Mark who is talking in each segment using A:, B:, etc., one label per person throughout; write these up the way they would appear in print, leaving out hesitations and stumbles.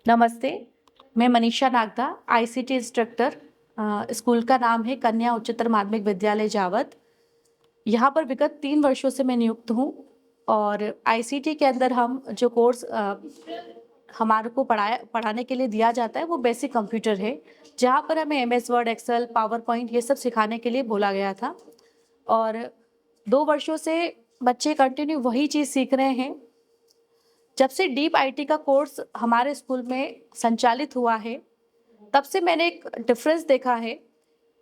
A: नमस्ते, मैं Manisha Nagda, ICT instructor. School का नाम है कन्या उच्चतर माध्यमिक विद्यालय जावद। यहाँ पर विगत 3 वर्षों से मैं नियुक्त हूँ और आईसीटी के अंदर हम जो कोर्स हमारे को पढ़ाने के लिए दिया जाता है वो बेसिक कंप्यूटर है, जहाँ पर हमें MS Word, Excel, PowerPoint ये सब सिखाने के लिए बोला गया था। और 2 वर्षों से बच्चे कंटिन्यू वही चीज़ सीख रहे हैं। जब से डीप आईटी का कोर्स हमारे स्कूल में संचालित हुआ है, तब से मैंने एक डिफरेंस देखा है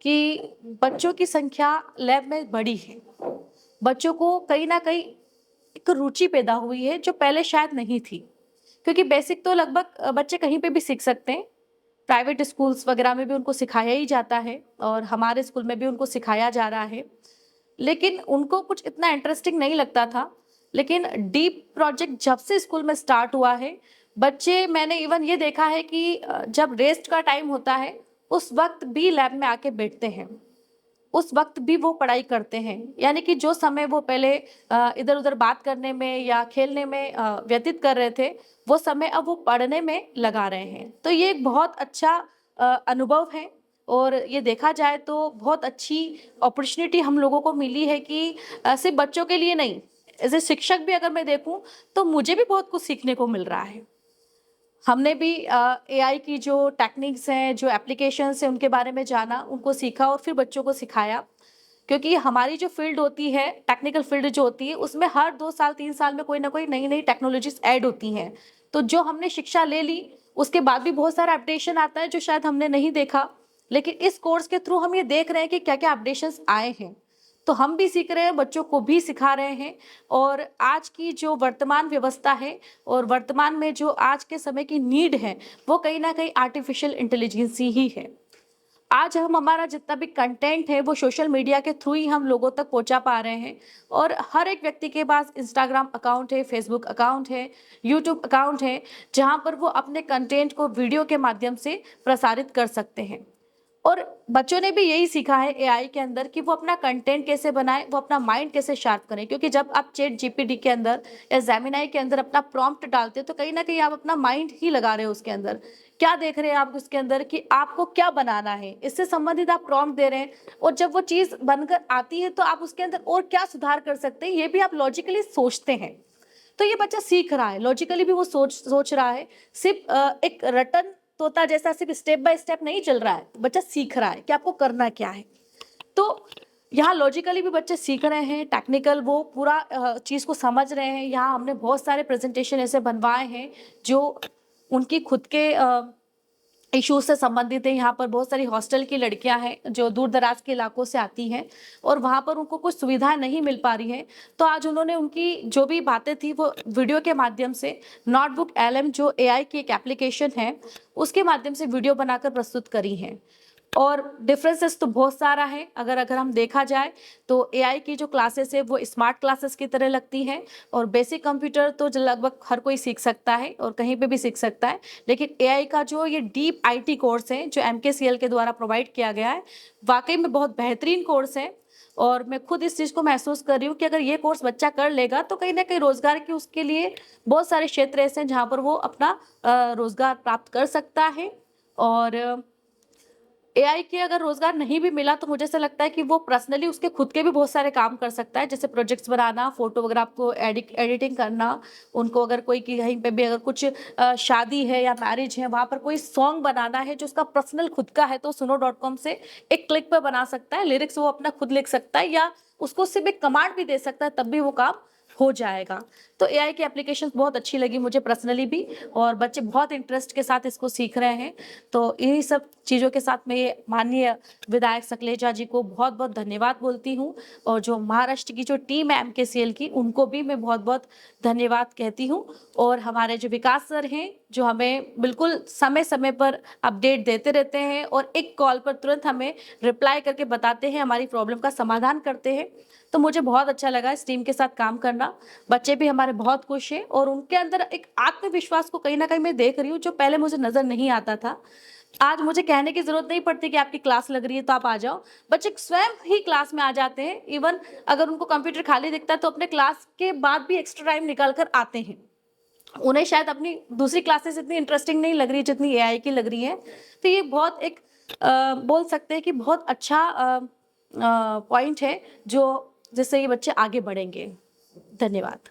A: कि बच्चों की संख्या लैब में बढ़ी है। बच्चों को कहीं न कहीं एक रुचि पैदा हुई है जो पहले शायद नहीं थी। क्योंकि बेसिक तो लगभग बच्चे कहीं पे भी सीख सकते हैं। प्राइवेट स्कूल्स वगैरह में भी उनको सिखाया ही जाता है और हमारे स्कूल में भी उनको सिखाया जा रहा है। लेकिन उनको कुछ इतना इंटरेस्टिंग नहीं लगता था। लेकिन डीप प्रोजेक्ट जब से स्कूल में स्टार्ट हुआ है, बच्चे मैंने इवन ये देखा है कि जब रेस्ट का टाइम होता है, उस वक़्त भी लैब में आके बैठते हैं। उस वक़्त भी वो पढ़ाई करते हैं। यानी कि जो समय वो पहले इधर-उधर बात करने में या खेलने में व्यतीत कर रहे थे, वो समय अब वो पढ़ने में लगा रहे हैं। तो ये एक बहुत अच्छा अनुभव है और ये देखा जाए तो बहुत अच्छी अपॉर्च्युनिटी हम लोगों को मिली है कि सिर्फ़ बच्चों के लिए नहीं, एज़ ए शिक्षक भी अगर मैं देखूँ, तो मुझे भी बहुत कुछ सीखने को मिल रहा है। हमने भी एआई की जो टेक्निक्स हैं, जो एप्लीकेशंस हैं, उनके बारे में जाना, उनको सीखा और फिर बच्चों को सिखाया। क्योंकि हमारी जो फ़ील्ड होती है, टेक्निकल फ़ील्ड जो होती है, उसमें हर 2 साल, 3 साल में कोई न कोई नई-नई टेक्नोलॉजीज़ ऐड होती हैं। तो जो हमने शिक्षा ले ली, उसके बाद भी बहुत सारा अपडेशन आता है, जो शायद हमने नहीं देखा। लेकिन इस कोर्स के थ्रू हम ये देख रहे हैं कि क्या-क्या अपडेशंस आए हैं। तो हम भी सीख रहे हैं, बच्चों को भी सिखा रहे हैं और आज की जो वर्तमान व्यवस्था है और वर्तमान में जो आज के समय की नीड है, वो कहीं न कहीं आर्टिफ़िशियल इंटेलिजेंस ही है। आज हम हमारा जितना भी कंटेंट है वो सोशल मीडिया के थ्रू ही हम लोगों तक पहुंचा पा रहे हैं और हर एक व्यक्ति के पास इंस्टाग्राम अकाउंट है, फेसबुक अकाउंट है, यूट्यूब अकाउंट है, जहां पर वो अपने कंटेंट को वीडियो के माध्यम से प्रसारित कर सकते हैं। और बच्चों ने भी यही सीखा है एआई के अंदर कि वो अपना कंटेंट कैसे बनाएं, वो अपना माइंड कैसे शार्प करें। क्योंकि जब आप चैट जीपीटी के अंदर या जेमिनाई के अंदर अपना प्रॉम्प्ट डालते हैं तो कहीं ना कहीं आप अपना माइंड ही लगा रहे हो उसके अंदर। क्या देख रहे हैं आप उसके अंदर कि आपको क्या बनाना है, इससे संबंधित आप प्रॉम्प्ट दे रहे हैं और जब वो चीज़ बनकर आती है तो आप उसके अंदर और क्या सुधार कर सकते हैं, ये भी आप लॉजिकली सोचते हैं। तो ये बच्चा सीख रहा है, लॉजिकली भी वो सोच सोच रहा है। सिर्फ एक रटन तोता जैसा सिर्फ स्टेप बाय स्टेप नहीं चल रहा है, बच्चा सीख रहा है कि आपको करना क्या है। तो यहाँ लॉजिकली भी बच्चे सीख रहे हैं, टेक्निकल वो पूरा चीज़ को समझ रहे हैं। यहाँ हमने बहुत सारे प्रेज़ेंटेशन ऐसे बनवाए हैं जो उनकी खुद के इश्यूज से संबंधित है। यहाँ पर बहुत सारी हॉस्टल की लड़कियां हैं जो दूर दराज के इलाकों से आती हैं और वहाँ पर उनको कुछ सुविधाएं नहीं मिल पा रही हैं। तो आज उन्होंने उनकी जो भी बातें थी वो वीडियो के माध्यम से नोटबुक एलएम जो एआई की एक एप्लीकेशन है, उसके माध्यम से वीडियो बनाकर प्रस्तुत करी हैं। और डिफरेंसेस तो बहुत सारा है। अगर अगर हम देखा जाए तो एआई की जो क्लासेस है वो स्मार्ट क्लासेस की तरह लगती हैं और बेसिक कंप्यूटर तो लगभग हर कोई सीख सकता है और कहीं पे भी सीख सकता है। लेकिन एआई का जो ये डीप आईटी कोर्स है जो एमकेसीएल के द्वारा प्रोवाइड किया गया है, वाकई में बहुत बेहतरीन कोर्स है। और मैं खुद इस चीज़ को महसूस कर रही हूँ कि अगर ये कोर्स बच्चा कर लेगा तो कहीं ना कहीं रोजगार की उसके लिए बहुत सारे क्षेत्र ऐसे हैं जहाँ पर वो अपना रोजगार प्राप्त कर सकता है। और एआई के अगर रोजगार नहीं भी मिला तो मुझे ऐसा लगता है कि वो पर्सनली उसके खुद के भी बहुत सारे काम कर सकता है, जैसे प्रोजेक्ट्स बनाना, फोटोग्राफ को एडिटिंग करना। उनको अगर कोई की कहीं पे भी अगर कुछ शादी है या मैरिज है, वहां पर कोई सॉन्ग बनाना है जो उसका पर्सनल खुद का है, तो suno.com से एक क्लिक पर बना सकता है। लिरिक्स वो अपना खुद लिख सकता है या उसको सिर्फ एक कमांड भी दे सकता है, तब भी वो काम हो जाएगा। तो एआई की एप्लीकेशंस बहुत अच्छी लगी मुझे पर्सनली भी और बच्चे बहुत इंटरेस्ट के साथ इसको सीख रहे हैं। तो इन्हीं सब चीज़ों के साथ मैं ये माननीय विधायक सकलेचा जी को बहुत-बहुत धन्यवाद बोलती हूँ और जो महाराष्ट्र की जो टीम है एमकेसीएल की, उनको भी मैं बहुत-बहुत धन्यवाद कहती हूँ। और हमारे जो विकास सर हैं, जो हमें बिल्कुल समय-समय पर अपडेट देते रहते हैं और एक कॉल पर तुरंत हमें रिप्लाई करके बताते हैं, हमारी प्रॉब्लम का समाधान करते हैं। तो मुझे बहुत अच्छा लगा इस टीम के साथ काम करना। बच्चे भी हमारे बहुत खुश हैं और उनके अंदर एक आत्मविश्वास को कहीं न कहीं मैं देख रही हूँ, जो पहले मुझे नज़र नहीं आता था। आज मुझे कहने की ज़रूरत नहीं पड़ती कि आपकी क्लास लग रही है तो आप आ जाओ। बच्चे स्वयं ही क्लास में आ जाते हैं। इवन अगर उनको कंप्यूटर खाली दिखता है तो अपने क्लास के बाद भी एक्स्ट्रा टाइम निकाल कर आते हैं। उन्हें शायद अपनी दूसरी क्लासेस इतनी इंटरेस्टिंग नहीं लग रही जितनी एआई की लग रही है। तो ये बहुत एक बोल सकते हैं कि बहुत अच्छा पॉइंट है जो जिससे ये बच्चे आगे बढ़ेंगे। धन्यवाद।